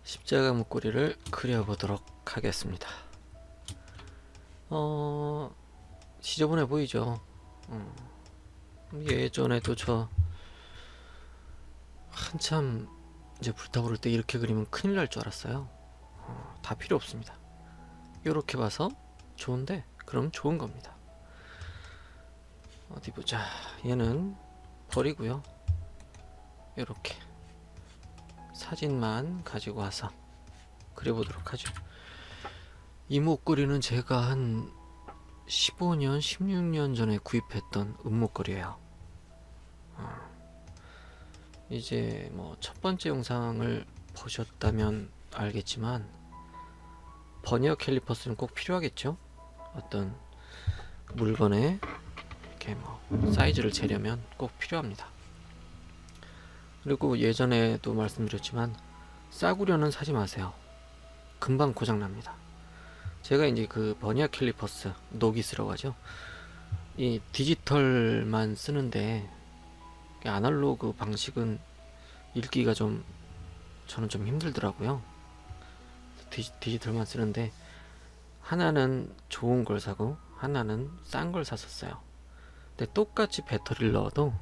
십자가 목걸이를 그려보도록 하겠습니다. 지저분해 보이죠? 예전에도 저 한참 이제 불타오를 때 이렇게 그리면 큰일 날 줄 알았어요. 다 필요 없습니다. 이렇게 봐서 좋은데 그럼 좋은 겁니다. 어디 보자. 얘는 버리고요. 이렇게 사진만 가지고 와서 그려보도록 하죠. 이 목걸이는 제가 한 15년, 16년 전에 구입했던 은목걸이에요. 이제 뭐 첫 번째 영상을 보셨다면 알겠지만 버니어 캘리퍼스는 꼭 필요하겠죠. 어떤 물건에 이렇게 뭐 사이즈를 재려면 꼭 필요합니다. 그리고 예전에도 말씀드렸지만 싸구려는 사지 마세요. 금방 고장납니다. 제가 이제 그 버니어 캘리퍼스 노기스라고 하죠. 이 디지털만 쓰는데 아날로그 방식은 읽기가 좀 저는 좀 힘들더라고요. 디지털만 쓰는데 하나는 좋은 걸 사고 하나는 싼 걸 샀었어요. 근데 똑같이 배터리를 넣어도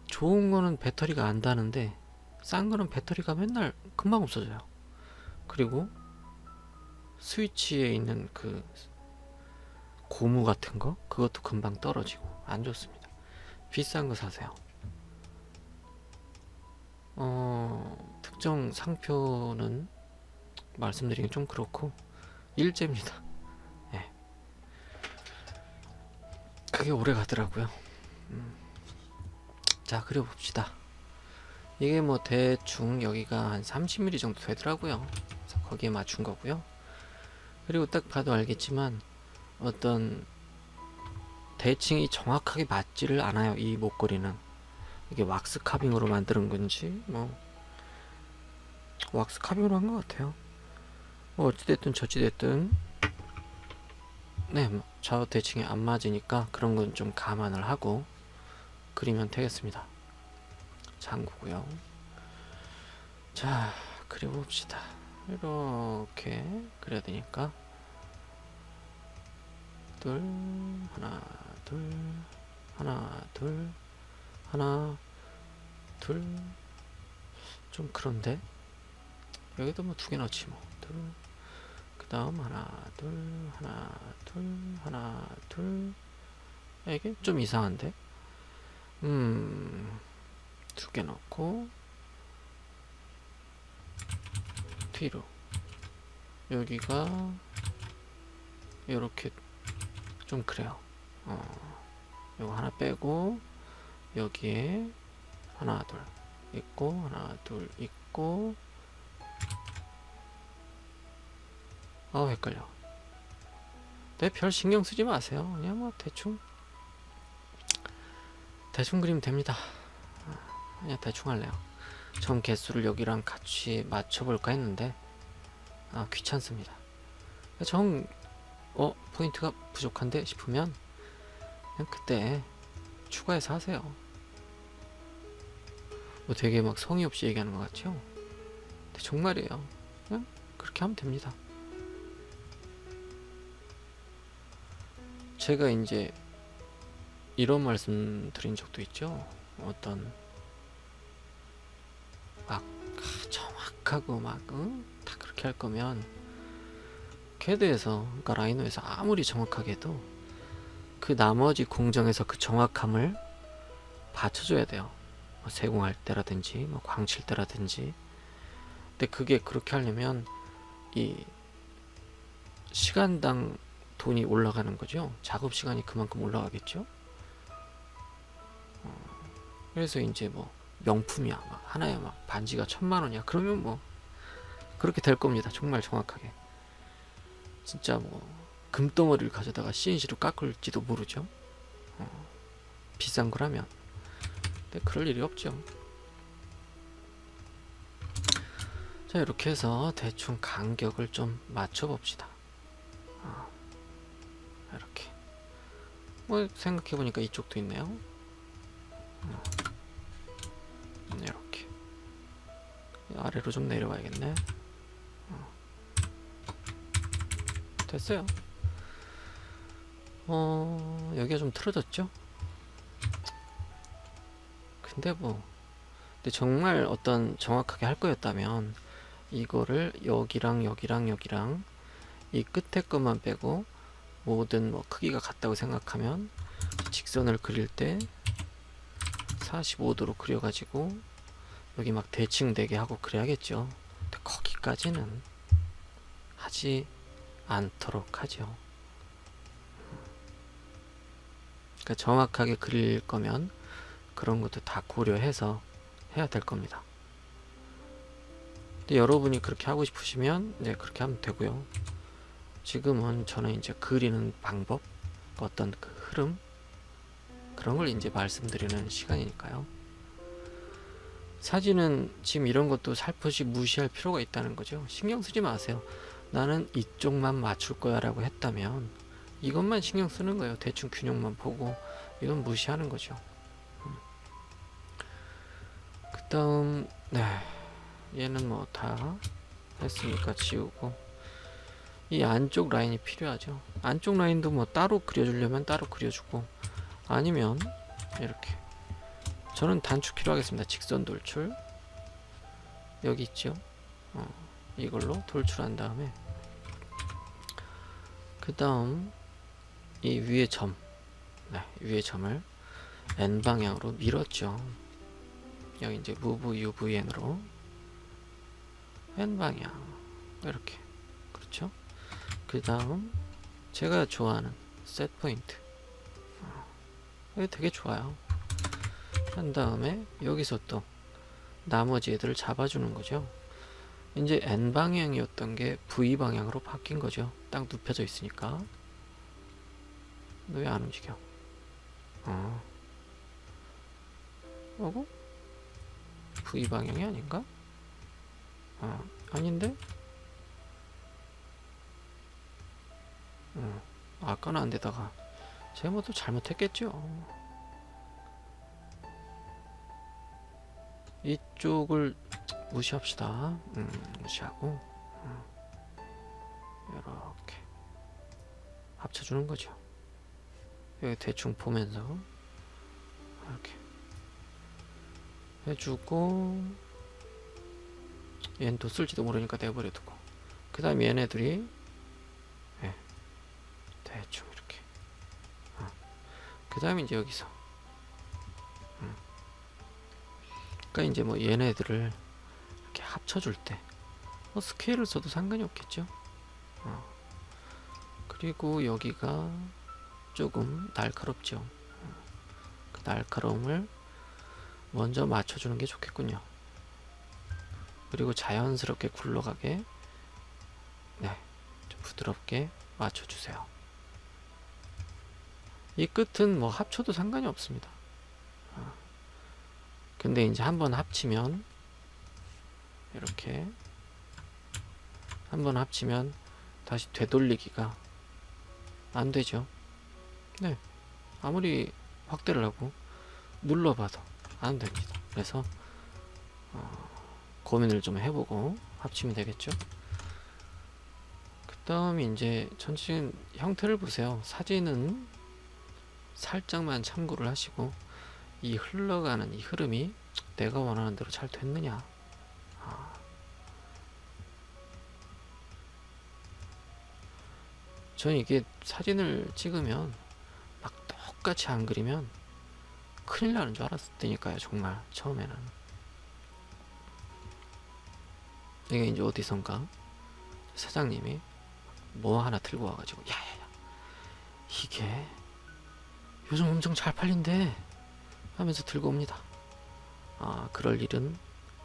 좋은 거는 배터리가 안 다는데 싼 거는 배터리가 맨날 금방 없어져요. 그리고 스위치에 있는 그 고무 같은 거 그것도 금방 떨어지고 안 좋습니다. 비싼 거 사세요. 특정 상표는 말씀드리긴 좀 그렇고 일제입니다. 예. 그게 오래 가더라고요. 자, 그려봅시다. 이게 뭐 대충 여기가 한 30mm 정도 되더라고요. 그래서 거기에 맞춘 거고요. 그리고 딱 봐도 알겠지만 어떤 대칭이 정확하게 맞지를 않아요. 이 목걸이는 이게 왁스 카빙으로 만드는 건지 뭐 왁스 카빙으로 한 것 같아요. 뭐 어찌됐든 저찌됐든 네, 저 대칭이 안 맞으니까 그런 건 좀 감안을 하고 그리면 되겠습니다. 참고고요. 자, 그려봅시다. 이렇게 그려야 되니까 둘, 하나, 둘, 하나, 둘, 하나, 둘. 좀 그런데 여기도 뭐 두 개 넣지 뭐. 둘. 그 다음 하나, 둘, 하나, 둘, 하나, 둘. 이게 좀 이상한데? 두 개 넣고 뒤로 여기가 이렇게 좀 그래요. 요거 하나 빼고 여기에 하나 둘 있고 하나 둘 있고 헷갈려. 네, 별 신경 쓰지 마세요. 그냥 뭐 대충 그리면 됩니다. 그냥 대충 할래요. 전 개수를 여기랑 같이 맞춰볼까 했는데 귀찮습니다. 정 포인트가 부족한데 싶으면 그냥 그때 추가해서 하세요. 뭐 되게 막 성의 없이 얘기하는 것 같죠? 근데 정말이에요. 그냥 그렇게 하면 됩니다. 제가 이제 이런 말씀 드린 적도 있죠. 어떤 막 정확하고 막 다 그렇게 할 거면 캐드에서 그러니까 라이노에서 아무리 정확하게 해도 그 나머지 공정에서 그 정확함을 받쳐줘야 돼요. 뭐 세공할 때라든지 뭐 광칠 때라든지. 근데 그게 그렇게 하려면 이 시간당 돈이 올라가는 거죠. 작업 시간이 그만큼 올라가겠죠. 그래서 이제 뭐 명품이야 막 하나에 막 반지가 1000만원이야 그러면 뭐 그렇게 될 겁니다. 정말 정확하게 진짜 뭐 금덩어리를 가져다가 CNC로 깎을지도 모르죠. 비싼 거라면. 근데 그럴 일이 없죠. 자, 이렇게 해서 대충 간격을 좀 맞춰 봅시다. 이렇게 뭐 생각해 보니까 이쪽도 있네요. 이렇게 아래로 좀 내려가야겠네. 됐어요. 여기가 좀 틀어졌죠? 근데 정말 어떤 정확하게 할 거였다면 이거를 여기랑 여기랑 여기랑 이 끝에 것만 빼고 모든 크기가 같다고 생각하면 직선을 그릴 때 45도로 그려가지고 여기 막 대칭되게 하고 그래야겠죠. 근데 거기까지는 하지 않도록 하죠. 그러니까 정확하게 그릴 거면 그런 것도 다 고려해서 해야 될 겁니다. 근데 여러분이 그렇게 하고 싶으시면 이제 그렇게 하면 되고요. 지금은 저는 이제 그리는 방법, 어떤 그 흐름, 그런 걸 이제 말씀드리는 시간이니까요. 사진은 지금 이런 것도 살포시 무시할 필요가 있다는 거죠. 신경 쓰지 마세요. 나는 이쪽만 맞출 거야 라고 했다면 이것만 신경 쓰는 거예요. 대충 균형만 보고 이건 무시하는 거죠. 그 다음 얘는 다 했으니까 지우고, 이 안쪽 라인이 필요하죠. 안쪽 라인도 따로 그려주려면 따로 그려주고, 아니면 이렇게, 저는 단축키로 하겠습니다. 직선 돌출, 여기 있죠. 이걸로 돌출한 다음에 그 다음 이 위에 점, 위에 점을 N 방향으로 밀었죠. 여기 이제 move UVN으로 N 방향 이렇게, 그렇죠. 그 다음 제가 좋아하는 set 포인트, 이거 되게 좋아요. 한 다음에 여기서 또 나머지 애들을 잡아주는 거죠. 이제 N 방향이었던 게 V 방향으로 바뀐 거죠. 딱 눕혀져 있으니까. 너 왜 안 움직여? 어구? V 방향이 아닌가? 아닌데? 아까는 안 되다가 제가 또 잘못했겠죠. 이쪽을 무시합시다. 무시하고 이렇게 합쳐주는 거죠. 여기 대충 보면서 이렇게 해주고, 얘는 또 쓸지도 모르니까 내버려 두고, 그 다음 얘네들이 대충 이렇게, 그 다음에 이제 여기서 그러니까 이제 얘네들을 이렇게 합쳐줄 때 스케일을 써도 상관이 없겠죠. 그리고 여기가 조금 날카롭죠. 그 날카로움을 먼저 맞춰주는 게 좋겠군요. 그리고 자연스럽게 굴러가게 좀 부드럽게 맞춰주세요. 이 끝은 합쳐도 상관이 없습니다. 근데 이제 한번 합치면 이렇게 한번 합치면 다시 되돌리기가 안 되죠. 아무리 확대를 하고 눌러봐도 안 됩니다. 그래서 고민을 좀 해보고 합치면 되겠죠. 그 다음에 이제 전체적인 형태를 보세요. 사진은 살짝만 참고를 하시고, 이 흘러가는 이 흐름이 내가 원하는 대로 잘 됐느냐. 저는 이게 사진을 찍으면 막 똑같이 안 그리면 큰일 나는 줄 알았으니까요. 정말 처음에는. 이게 이제 어디선가 사장님이 뭐 하나 들고 와가지고, 야야야, 이게 요즘 엄청 잘 팔린대 하면서 들고 옵니다. 그럴 일은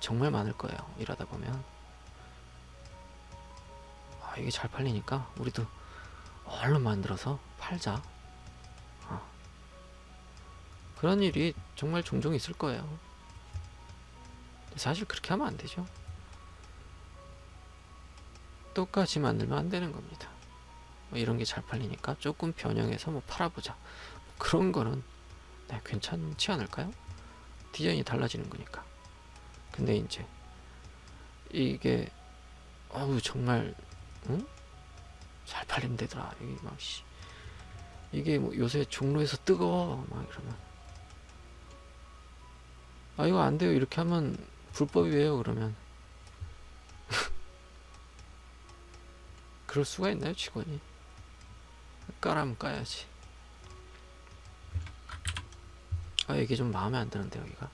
정말 많을 거예요. 일하다 보면 이게 잘 팔리니까 우리도 얼른 만들어서 팔자. 그런 일이 정말 종종 있을 거예요. 사실 그렇게 하면 안 되죠. 똑같이 만들면 안 되는 겁니다. 이런 게 잘 팔리니까 조금 변형해서 팔아보자. 그런 거는 괜찮지 않을까요? 디자인이 달라지는 거니까. 근데 이제 이게 어우 정말 응? 잘 팔린대더라. 이게 막 씨. 이게 뭐 요새 종로에서 뜨거워 막 이러면 아 이거 안 돼요. 이렇게 하면 불법이에요. 그러면 그럴 수가 있나요, 직원이? 까라면 까야지. 아 이게 좀 마음에 안 드는데 여기가.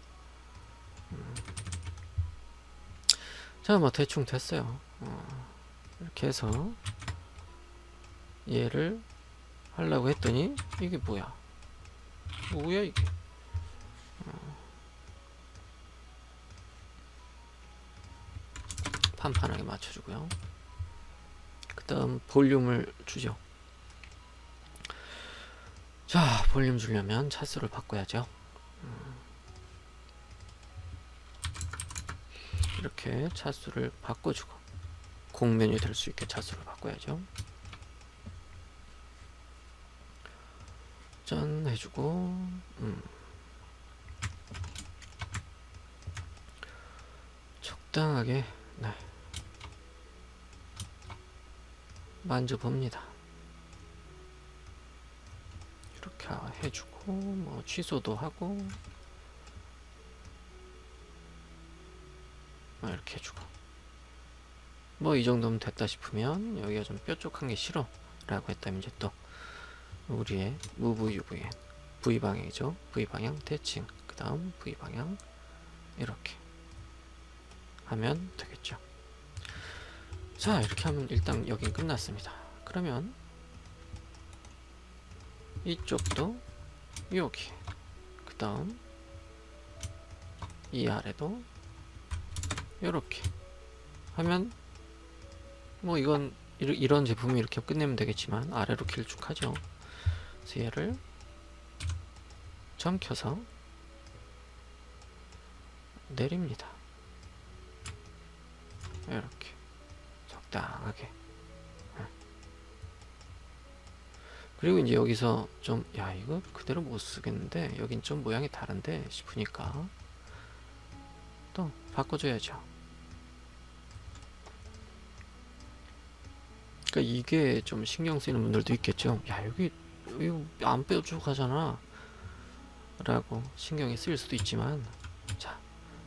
자, 뭐 대충 됐어요. 이렇게 해서 얘를 하려고 했더니 이게 뭐야? 뭐야 이게? 판판하게 맞춰주고요. 그 다음 볼륨을 주죠. 자, 볼륨 주려면 차수를 바꿔야죠. 이렇게 차수를 바꿔주고 공면이 될 수 있게 차수를 바꿔야죠. 짠 해주고 적당하게 네. 만져봅니다. 이렇게 해주고 뭐 취소도 하고 이렇게 해주고 뭐 이 정도면 됐다 싶으면 여기가 좀 뾰족한 게 싫어 라고 했다면 이제 또 우리의 move UVN V방향이죠. V방향 대칭 그 다음 V방향 이렇게 하면 되겠죠. 자 이렇게 하면 일단 여긴 끝났습니다. 그러면 이쪽도 여기 그 다음 이 아래도 이렇게 하면 뭐 이건 이런 제품이 이렇게 끝내면 되겠지만 아래로 길쭉하죠. 그래서 얘를 점 켜서 내립니다. 이렇게 적당하게. 그리고 이제 여기서 좀 야 이거 그대로 못 쓰겠는데 여긴 좀 모양이 다른데 싶으니까 또 바꿔줘야죠. 그러니까 이게 좀 신경 쓰이는 분들도 있겠죠. 야 여기 이거 안 뾰족하잖아 라고 신경이 쓰일 수도 있지만 자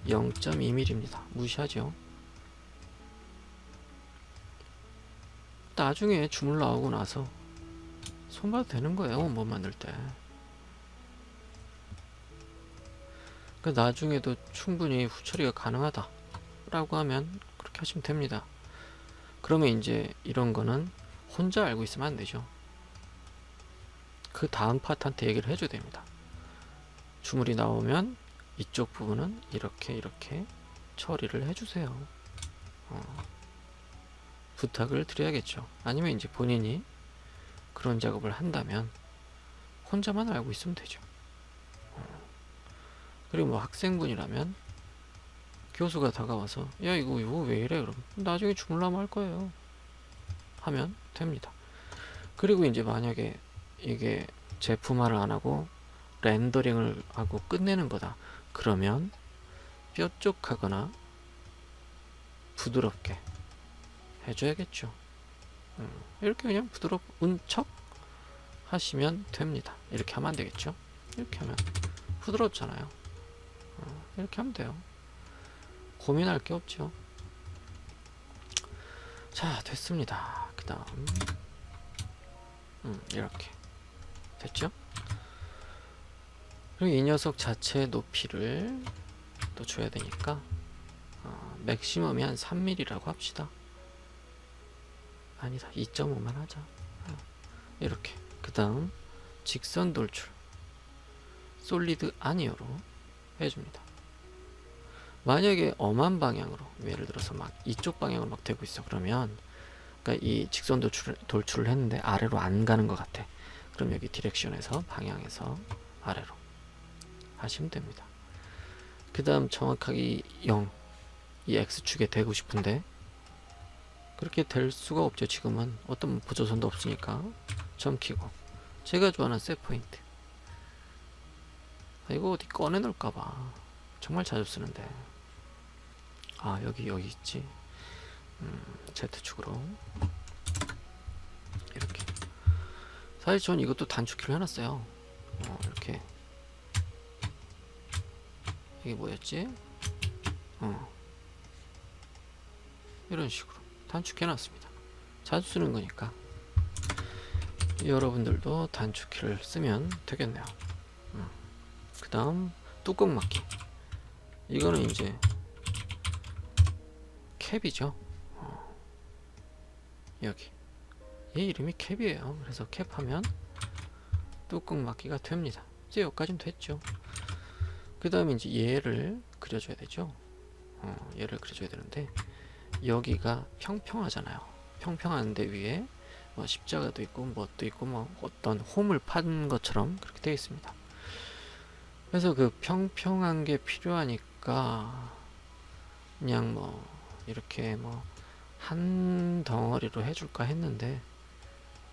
0.2mm입니다. 무시하죠. 나중에 주물 나오고 나서 손봐도 되는 거예요. 원본 만들 때. 그러니까 나중에도 충분히 후처리가 가능하다 라고 하면 그렇게 하시면 됩니다. 그러면 이제 이런 거는 혼자 알고 있으면 안 되죠. 그 다음 파트한테 얘기를 해줘야 됩니다. 주물이 나오면 이쪽 부분은 이렇게 처리를 해주세요. 부탁을 드려야겠죠. 아니면 이제 본인이 그런 작업을 한다면 혼자만 알고 있으면 되죠. 그리고 뭐 학생분이라면 교수가 다가와서 야 이거 왜 이래 그럼 나중에 주물라면 할 거예요 하면 됩니다. 그리고 이제 만약에 이게 제품화를 안 하고 렌더링을 하고 끝내는 거다 그러면 뾰족하거나 부드럽게 해줘야겠죠. 이렇게 그냥 부드러운 척 하시면 됩니다. 이렇게 하면 안 되겠죠. 이렇게 하면 부드럽잖아요. 이렇게 하면 돼요. 고민할 게 없죠. 자 됐습니다. 그 다음 이렇게 됐죠. 그리고 이 녀석 자체의 높이를 또 줘야 되니까 맥시멈이 한 3mm라고 합시다. 아니다 2.5만 하자. 이렇게 그 다음 직선 돌출 솔리드 아니어로 해줍니다. 만약에 엄한 방향으로 예를 들어서 막 이쪽 방향으로 막 되고 있어 그러면 그러니까 이 직선 돌출을 했는데 아래로 안 가는 것 같아. 그럼 여기 디렉션에서 방향에서 아래로 하시면 됩니다. 그 다음 정확하게 0 이 X축에 대고 싶은데 그렇게 될 수가 없죠. 지금은 어떤 보조선도 없으니까 점 키고 제가 좋아하는 셋 포인트 이거 어디 꺼내 놓을까봐 정말 자주 쓰는데 여기 있지. Z축으로 이렇게. 사실 전 이것도 단축키로 해놨어요. 이렇게. 이게 뭐였지? 이런 식으로 단축해놨습니다. 자주 쓰는 거니까 여러분들도 단축키를 쓰면 되겠네요. 그 다음 뚜껑 막기. 이거는 이제 캡이죠. 여기 얘 이름이 캡이에요. 그래서 캡하면 뚜껑 막기가 됩니다. 이제 여기까지는 됐죠. 그 다음에 이제 얘를 그려줘야 되죠. 얘를 그려줘야 되는데 여기가 평평하잖아요. 평평한데 위에 뭐 십자가도 있고 뭣도 있고 뭐 어떤 홈을 판 것처럼 그렇게 되어 있습니다. 그래서 그 평평한 게 필요하니까 그냥 뭐 이렇게 뭐 한 덩어리로 해줄까 했는데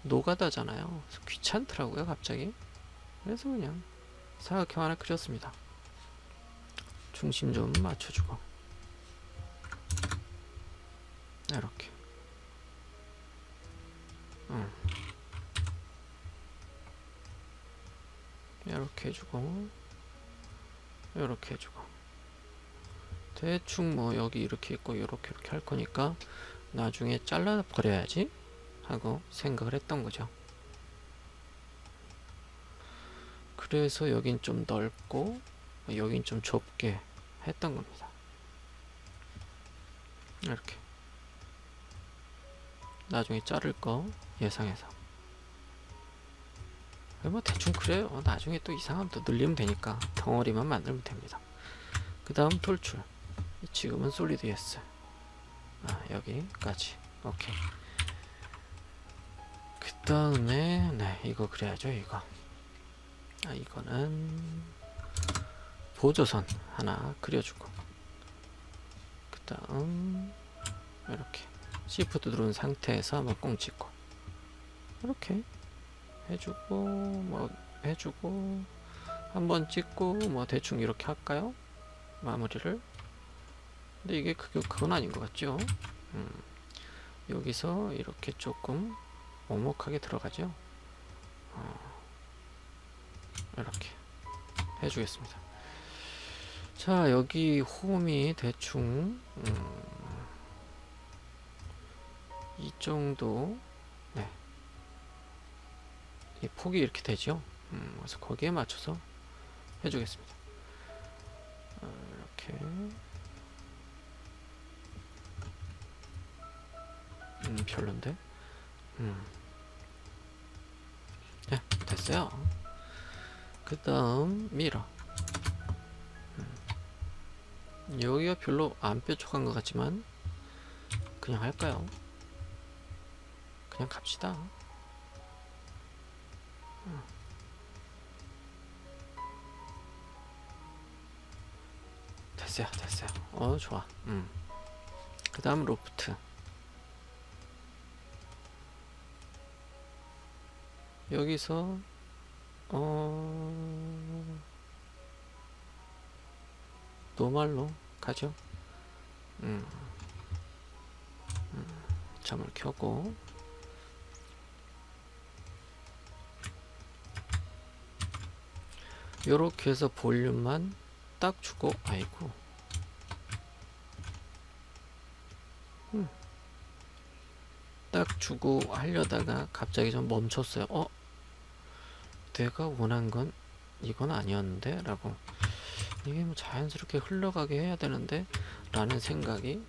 노가다잖아요. 그래서 귀찮더라고요 갑자기. 그래서 그냥 사각형 하나 그렸습니다. 중심 좀 맞춰주고 이렇게. 이렇게 해주고 이렇게 해주고 대충 뭐 여기 이렇게 있고 이렇게 할 거니까 나중에 잘라 버려야지 하고 생각을 했던 거죠. 그래서 여긴 좀 넓고 여긴 좀 좁게 했던 겁니다. 이렇게 나중에 자를 거 예상해서. 뭐 대충 그래요. 나중에 또 이상하면 또 늘리면 되니까 덩어리만 만들면 됩니다. 그 다음 돌출. 지금은 솔리드 예스. 여기까지. 오케이. 그 다음에 네 이거 그래야죠. 이거. 이거는 보조선 하나 그려주고 그 다음 이렇게 시프트 누른 상태에서 한번 꽁 찍고 이렇게 해주고 뭐 해주고 한번 찍고 뭐 대충 이렇게 할까요? 마무리를. 근데 이게 그건 아닌 것 같죠? 여기서 이렇게 조금 오목하게 들어가죠. 이렇게 해주겠습니다. 자 여기 홈이 대충 이 정도. 네. 이 폭이 이렇게 되죠. 그래서 거기에 맞춰서 해주겠습니다. 이렇게. 별론데. 네, 됐어요. 그 다음 미러. 여기가 별로 안 뾰족한 것 같지만 그냥 할까요? 그냥 갑시다. 됐어요, 됐어요. 좋아. 그 다음 로프트. 여기서 노말로 가죠. 점을 켜고 요렇게 해서 볼륨만 딱 주고. 아이고 딱 주고 하려다가 갑자기 좀 멈췄어요. 내가 원한 건 이건 아니었는데 라고. 이게 뭐 자연스럽게 흘러가게 해야 되는데 라는 생각이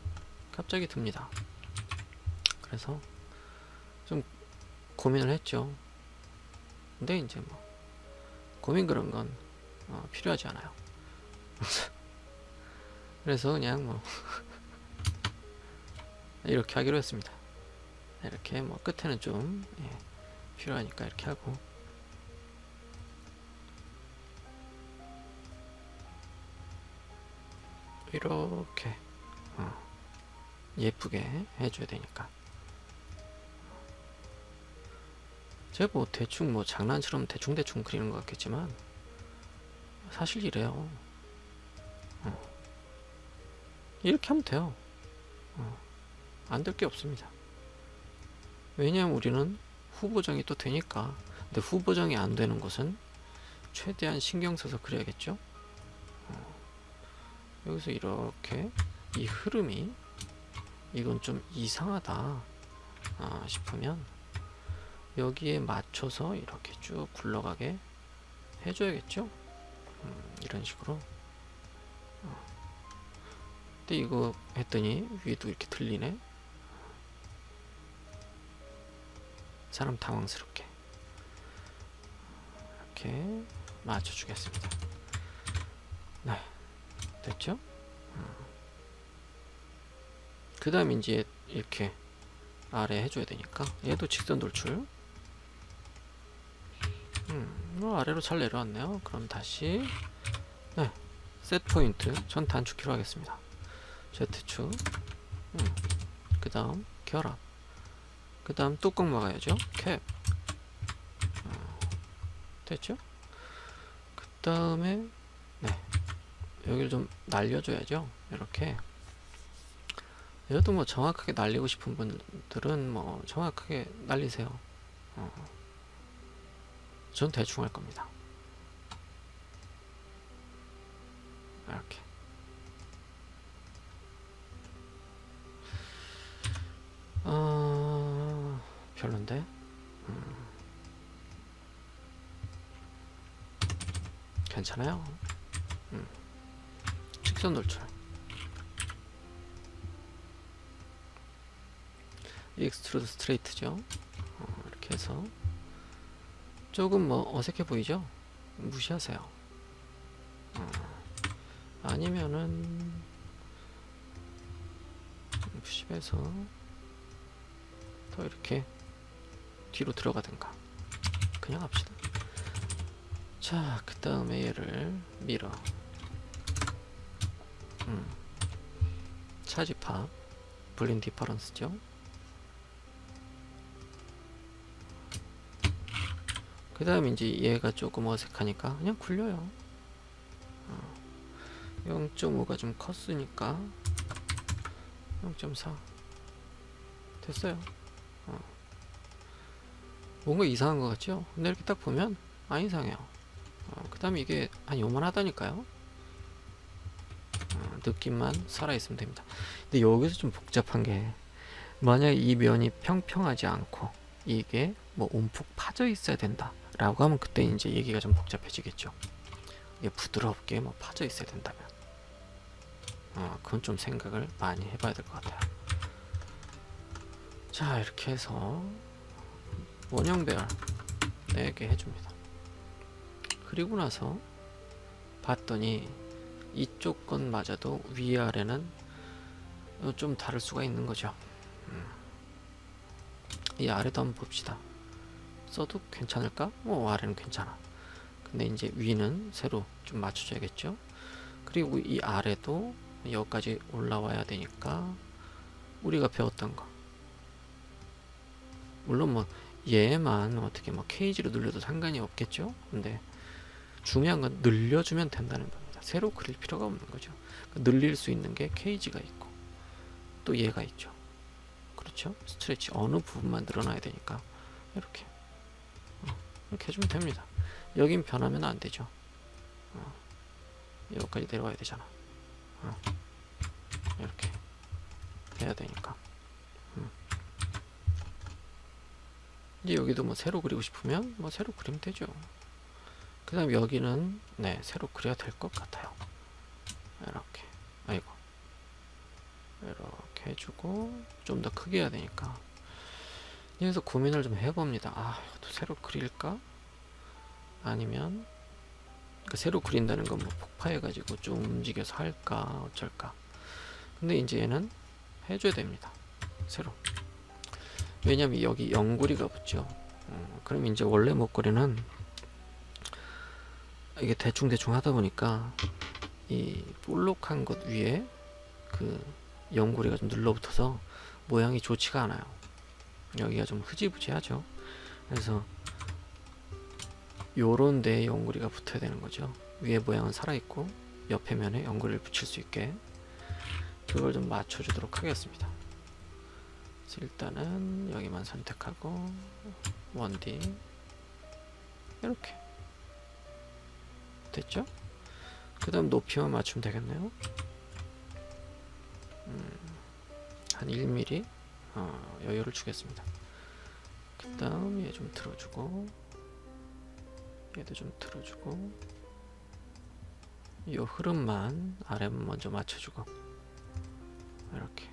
갑자기 듭니다. 그래서 좀 고민을 했죠. 근데 이제 뭐 고민 그런 건 필요하지 않아요. 그래서 그냥 뭐 이렇게 하기로 했습니다. 이렇게 뭐 끝에는 좀 필요하니까 이렇게 하고 이렇게 예쁘게 해줘야 되니까. 제가 뭐 대충 뭐 장난처럼 대충 그리는 것 같겠지만 사실 이래요. 이렇게 하면 돼요. 안 될 게 없습니다. 왜냐하면 우리는 후보정이 또 되니까. 근데 후보정이 안 되는 곳은 최대한 신경 써서 그려야겠죠. 여기서 이렇게 이 흐름이 이건 좀 이상하다 싶으면 여기에 맞춰서 이렇게 쭉 굴러가게 해줘야겠죠. 이런 식으로. 근데 이거 했더니 위에도 이렇게 들리네. 사람 당황스럽게 이렇게 맞춰주겠습니다. 네, 됐죠? 그 다음 이제 이렇게 아래 해줘야 되니까 얘도 직선 돌출. 아래로 잘 내려왔네요. 그럼 다시 네, 셋 포인트 전 단축키로 하겠습니다. Z축. 그 다음 결합. 그 다음 뚜껑 막아야죠. 캡. 됐죠? 그 다음에 네, 여기를 좀 날려줘야죠. 이렇게. 얘도 뭐 정확하게 날리고 싶은 분들은 뭐 정확하게 날리세요. 전 대충 할 겁니다. 이렇게. 별론데? 괜찮아요. 직선 돌출. 익스트루드 스트레이트죠. 이렇게 해서 조금 뭐 어색해 보이죠? 무시하세요. 아니면은 60에서 더 이렇게 뒤로 들어가든가 그냥 합시다. 자, 그 다음에 얘를 밀어. 차지파 블린 디퍼런스죠. 그 다음 이제 얘가 조금 어색하니까 그냥 굴려요. 0.5가 좀 컸으니까 0.4 됐어요. 뭔가 이상한 것 같죠? 근데 이렇게 딱 보면 안 이상해요. 그 다음에 이게 한 요만하다니까요. 느낌만 살아있으면 됩니다. 근데 여기서 좀 복잡한 게 만약 이 면이 평평하지 않고 이게 뭐 움푹 파져 있어야 된다 라고 하면 그때 이제 얘기가 좀 복잡해지겠죠. 이게 부드럽게 뭐 파져 있어야 된다면 그건 좀 생각을 많이 해봐야 될 것 같아요. 자, 이렇게 해서 원형 배열 4개 해줍니다. 그리고 나서 봤더니 이쪽 건 맞아도 위아래는 좀 다를 수가 있는 거죠. 이 아래도 한번 봅시다. 써도 괜찮을까? 아래는 괜찮아. 근데 이제 위는 새로 좀 맞춰줘야겠죠. 그리고 이 아래도 여기까지 올라와야 되니까 우리가 배웠던 거, 물론 뭐 얘만 어떻게 뭐 케이지로 늘려도 상관이 없겠죠. 근데 중요한 건 늘려주면 된다는 겁니다. 새로 그릴 필요가 없는 거죠. 늘릴 수 있는 게 케이지가 있고 또 얘가 있죠. 그렇죠? 스트레치 어느 부분만 늘어나야 되니까 이렇게 이렇게 해주면 됩니다. 여긴 변하면 안 되죠. 여기까지 내려와야 되잖아. 이렇게 해야 되니까. 이제 여기도 뭐 새로 그리고 싶으면 뭐 새로 그리면 되죠. 그 다음 여기는 네, 새로 그려야 될 것 같아요. 이렇게. 아이고. 이렇게 해주고 좀 더 크게 해야 되니까. 그래서 고민을 좀 해봅니다. 이것도 새로 그릴까? 아니면 새로 그린다는 건 뭐 폭파해가지고 좀 움직여서 할까 어쩔까. 근데 이제 얘는 해줘야 됩니다. 새로. 왜냐면 여기 옆구리가 붙죠. 그럼 이제 원래 목걸이는 이게 대충 하다 보니까 이 볼록한 것 위에 그 옆구리가 좀 눌러붙어서 모양이 좋지가 않아요. 여기가 좀 흐지부지하죠. 그래서 요런 데에 옆구리가 붙어야 되는 거죠. 위에 모양은 살아있고 옆에 면에 옆구리를 붙일 수 있게 그걸 좀 맞춰주도록 하겠습니다. 그래서 일단은 여기만 선택하고 1D 이렇게 됐죠? 그 다음 높이만 맞추면 되겠네요. 한 1mm 여유를 주겠습니다. 그 다음 얘 좀 틀어주고 얘도 좀 틀어주고 이 흐름만 아래만 먼저 맞춰주고 이렇게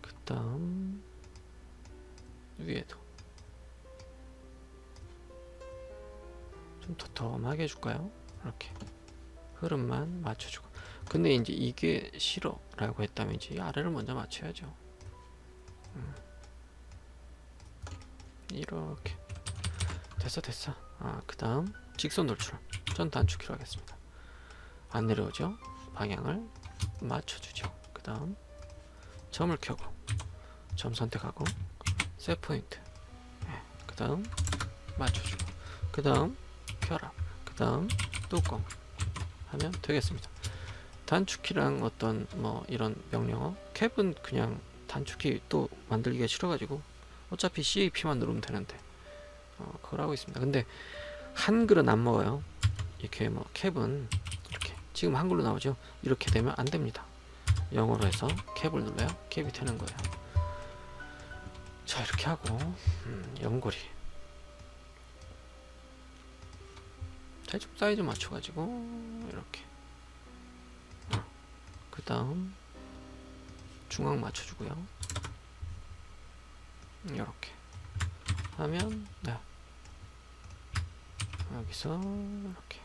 그 다음 위에도 좀 도톰하게 해줄까요? 이렇게 흐름만 맞춰주고 근데 이제 이게 싫어 라고 했다면 이제 이 아래를 먼저 맞춰야죠. 이렇게 됐어. 그 다음 직선 돌출 전 단축키로 하겠습니다. 안 내려오죠? 방향을 맞춰주죠. 그 다음 점을 켜고 점 선택하고 셋 포인트 그 다음 맞춰주고 그 다음 켜라 그 다음 뚜껑 하면 되겠습니다. 단축키랑 어떤 뭐 이런 명령어 캡은 그냥 단축키 또 만들기가 싫어가지고 어차피 CAP만 누르면 되는데 그걸 하고 있습니다. 근데 한글은 안 먹어요. 이렇게 뭐 캡은 이렇게 지금 한글로 나오죠. 이렇게 되면 안 됩니다. 영어로 해서 캡을 눌러야 캡이 되는 거예요. 자 이렇게 하고 연고리 대충 사이즈 맞춰가지고 이렇게 그 다음 중앙 맞춰주고요. 이렇게 하면 네. 여기서 이렇게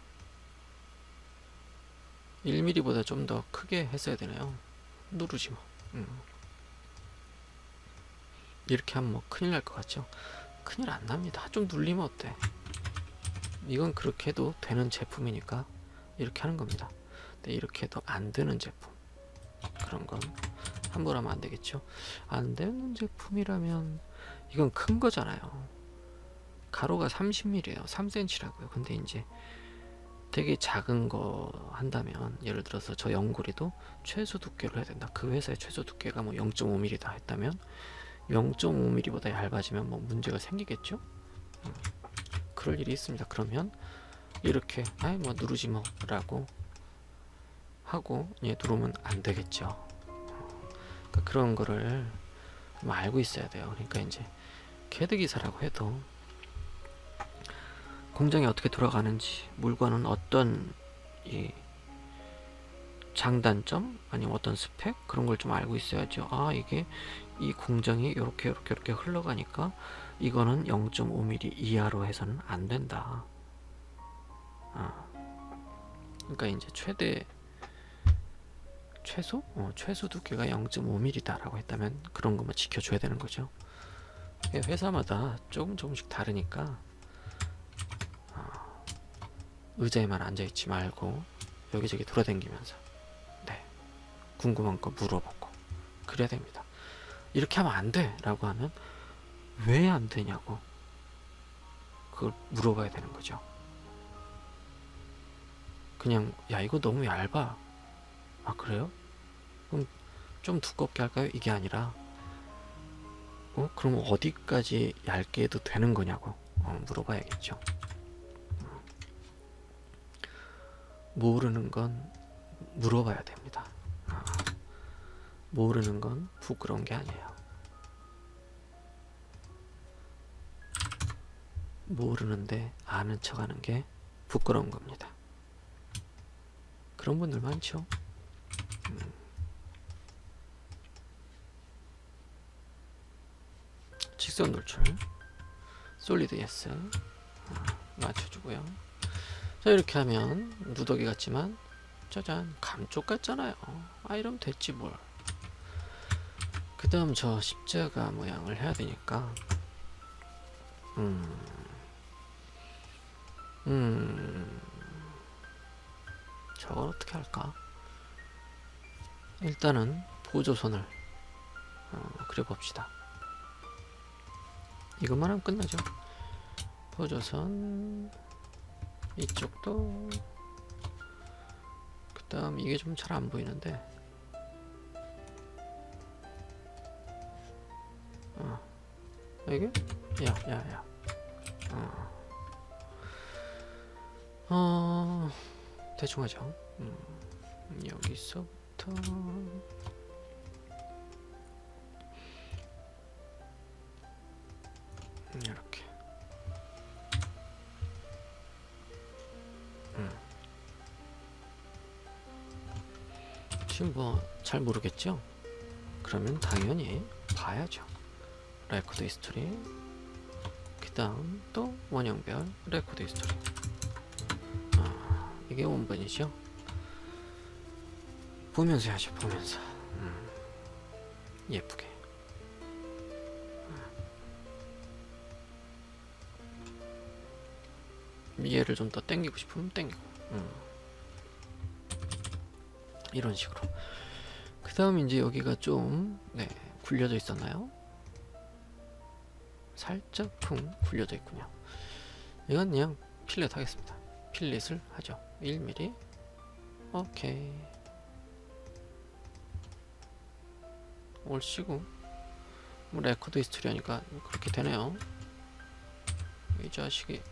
1mm보다 좀 더 크게 했어야 되나요? 누르지 뭐. 이렇게 하면 뭐 큰일 날 것 같죠? 큰일 안 납니다. 좀 눌리면 어때? 이건 그렇게 해도 되는 제품이니까 이렇게 하는 겁니다. 근데 이렇게 해도 안 되는 제품 그런 건 함부로 하면 안 되겠죠? 안 되는 제품이라면 이건 큰 거잖아요. 가로가 30mm예요. 3cm라고요. 근데 이제 되게 작은 거 한다면 예를 들어서 저 연고리도 최소 두께로 해야 된다. 그 회사의 최소 두께가 뭐 0.5mm다 했다면 0.5mm보다 얇아지면 뭐 문제가 생기겠죠? 그럴 일이 있습니다. 그러면 이렇게 아이 뭐 누르지 뭐 라고 하고 얘 누르면 안 되겠죠. 그러니까 그런 거를 좀 알고 있어야 돼요. 그러니까 이제 캐드 기사라고 해도 공장이 어떻게 돌아가는지 물건은 어떤 이 장단점 아니면 어떤 스펙 그런 걸 좀 알고 있어야죠. 아 이게 이 공정이 이렇게 흘러가니까 이거는 0.5mm 이하로 해서는 안 된다. 그러니까 이제 최소 두께가 0.5mm다라고 했다면 그런 것만 지켜줘야 되는 거죠. 회사마다 조금씩 다르니까 의자에만 앉아있지 말고 여기저기 돌아다니면서 네, 궁금한 거 물어보고 그래야 됩니다. 이렇게 하면 안 돼 라고 하면 왜 안 되냐고 그걸 물어봐야 되는 거죠. 그냥 야 이거 너무 얇아. 아 그래요? 그럼 좀 두껍게 할까요? 이게 아니라 그럼 어디까지 얇게 해도 되는 거냐고 물어봐야겠죠. 모르는 건 물어봐야 됩니다. 모르는 건 부끄러운 게 아니에요. 모르는데 아는 척 하는 게 부끄러운 겁니다. 그런 분들 많죠. 직선 돌출 솔리드 예스 맞춰주고요. 자 이렇게 하면 누더기 같지만 짜잔 감쪽 같잖아요. 이러면 됐지 뭘. 그 다음 저 십자가 모양을 해야 되니까 저걸 어떻게 할까? 일단은 보조선을 그려봅시다. 이것만 하면 끝나죠. 보조선 이쪽도 그 다음 이게 좀 잘 안 보이는데 이게? 야. 대충 하죠. 여기서부터 이렇게. 지금 뭐 잘 모르겠죠? 그러면 당연히 봐야죠. 레코드 히스토리, 그 다음 또 원형별 레코드 히스토리. 이게 원본이죠. 보면서 해야죠. 보면서. 예쁘게. 얘를 좀 더 당기고 싶으면 당기고. 이런 식으로. 그 다음 이제 여기가 좀 굴려져 있었나요? 살짝 쿵 굴려져 있군요. 이건 그냥 필렛 하겠습니다. 필렛을 하죠. 1mm. 오케이. 옳시고. 뭐 레코드 히스토리 하니까 그렇게 되네요. 이 자식이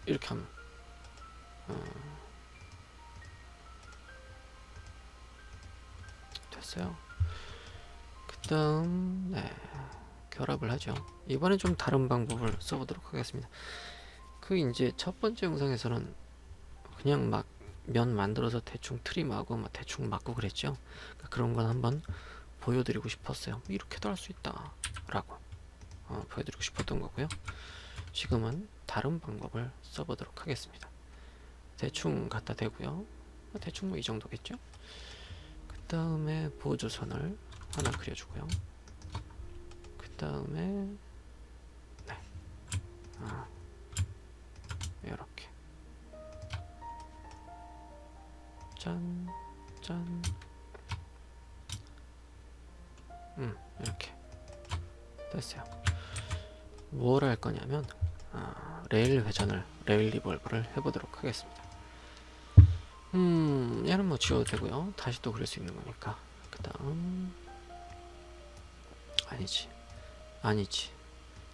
이렇게 하면 됐어요. 그 다음 결합을 하죠. 이번엔 좀 다른 방법을 써보도록 하겠습니다. 그 이제 첫 번째 영상에서는 그냥 막 면 만들어서 대충 트림하고 막 대충 막고 그랬죠. 그러니까 그런 건 한번 보여드리고 싶었어요. 이렇게도 할 수 있다 라고 보여드리고 싶었던 거고요. 지금은 다른 방법을 써보도록 하겠습니다. 대충 갖다 대고요. 대충 뭐 이 정도겠죠. 그 다음에 보조선을 하나 그려주고요. 그 다음에 이렇게 짠 이렇게 됐어요. 뭘 할 거냐면 레일 회전을, 레일 리볼브를 해보도록 하겠습니다. 얘는 뭐 지워도 되고요. 다시 또 그릴 수 있는 거니까. 그 다음 아니지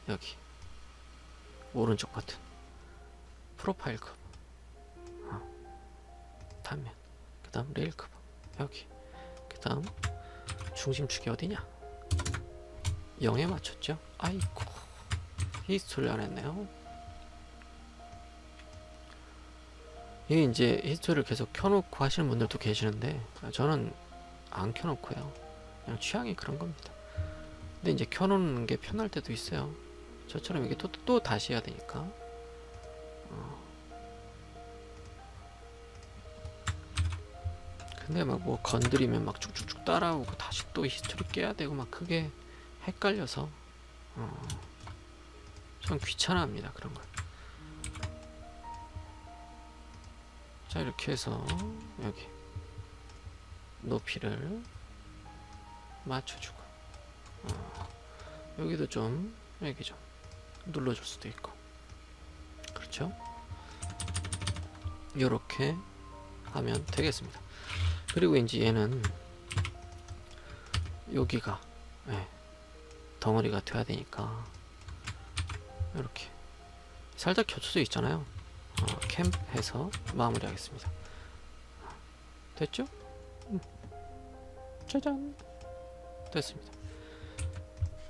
여기 오른쪽 버튼 프로파일 커브 단면, 그 다음 레일 커브 여기, 그 다음 중심축이 어디냐 0에 맞췄죠. 아이고 히스토리 안 했네요. 이게 이제 히스토리를 계속 켜놓고 하시는 분들도 계시는데 저는 안 켜놓고요. 그냥 취향이 그런 겁니다. 근데 이제 켜놓는 게 편할 때도 있어요. 저처럼 이게 또 다시 해야 되니까. 근데 막 뭐 건드리면 막 쭉쭉쭉 따라오고 다시 또 히스토리 깨야 되고 막 그게 헷갈려서 전 귀찮아합니다 그런 걸. 자 이렇게 해서 여기 높이를 맞춰주고 여기도 좀 여기 좀 눌러줄 수도 있고 그렇죠. 이렇게 하면 되겠습니다. 그리고 이제 얘는 여기가 덩어리가 돼야 되니까 이렇게 살짝 겹쳐져 있잖아요. 캠 해서 마무리 하겠습니다. 됐죠? 짜잔 됐습니다.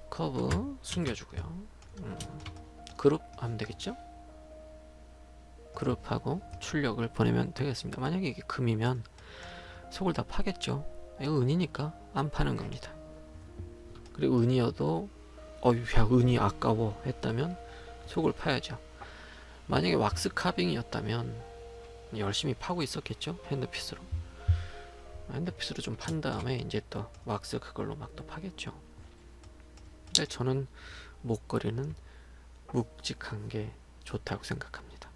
커브 숨겨주고요. 그룹 하면 되겠죠? 그룹하고 출력을 보내면 되겠습니다. 만약에 이게 금이면 속을 다 파겠죠. 이거 은이니까 안 파는 겁니다. 그리고 은이어도 야 은이 아까워 했다면 속을 파야죠. 만약에 왁스 카빙이었다면 열심히 파고 있었겠죠. 핸드피스로 좀 판 다음에 이제 또 왁스 그걸로 막 또 파겠죠. 근데 저는 목걸이는 묵직한 게 좋다고 생각합니다.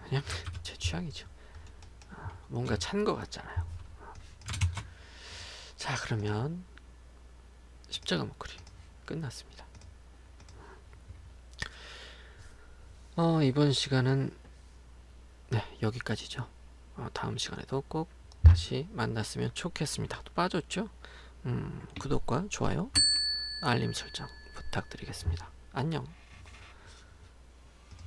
그냥 제 취향이죠. 뭔가 찬 거 같잖아요. 자 그러면 십자가 목걸이 끝났습니다. 이번 시간은 여기까지죠. 다음 시간에도 꼭 다시 만났으면 좋겠습니다. 또 빠졌죠? 구독과 좋아요, 알림 설정 부탁드리겠습니다. 안녕.